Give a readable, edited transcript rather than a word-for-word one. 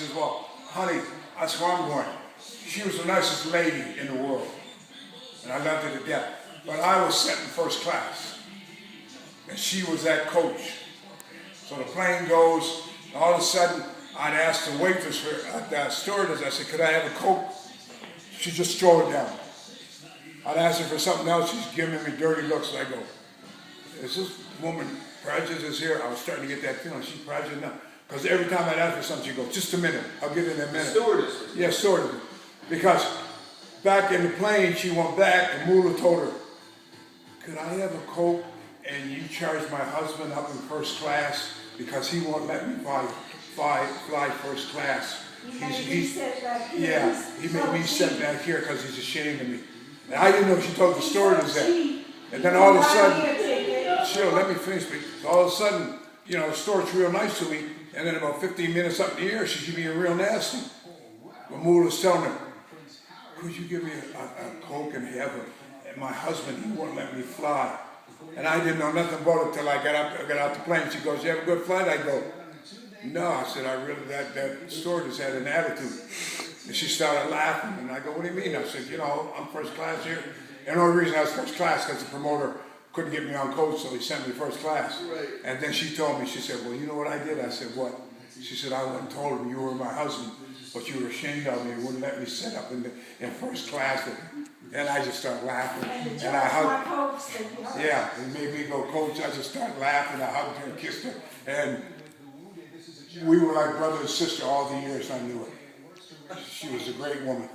She says, well, honey, that's where I'm going. She was the nicest lady in the world, and I loved her to death. But I was sitting first class, and she was that coach. So the plane goes, and all of a sudden, I'd ask the waitress, the stewardess, I said, could I have a Coke? She'd just throw it down. I'd ask her for something else, she's giving me dirty looks, and I go, is this woman prejudiced here? I was starting to get that feeling, she's prejudiced now. Because every time I'd ask for something, she'd go, just a minute, I'll get it in a minute. Stewardess. Yeah, stewardess. Because back in the plane, she went back, and Moolah told her, could I have a Coke and you charge my husband up in first class because he won't let me fly first class. He made me sit back here. Yeah, he made me sit back here because he's ashamed of me. And I didn't know she told the stewardess that. And then all of a sudden, she'll let me finish. So all of a sudden, you know, the stewardess real nice to me. And then about 15 minutes up in the air, she's being real nasty. When Moolah's telling her, could you give me a Coke and have a, and my husband, he won't let me fly. And I didn't know nothing about it till I got out the plane. She goes, you have a good flight? I go, no. I said, I really, that stewardess had an attitude. And she started laughing. And I go, what do you mean? I said, you know, I'm first class here. And the only reason I was first class because the promoter couldn't get me on coach, so he sent me first class. Right. And then she told me, she said, well, you know what I did? I said, what? She said, I went and told him you were my husband, but you were ashamed of me and wouldn't let me sit up in first class. And I just started laughing. And I hugged. Yeah, he made me go, coach. I just started laughing. I hugged her and kissed her. And we were like brother and sister all the years I knew her. She was a great woman.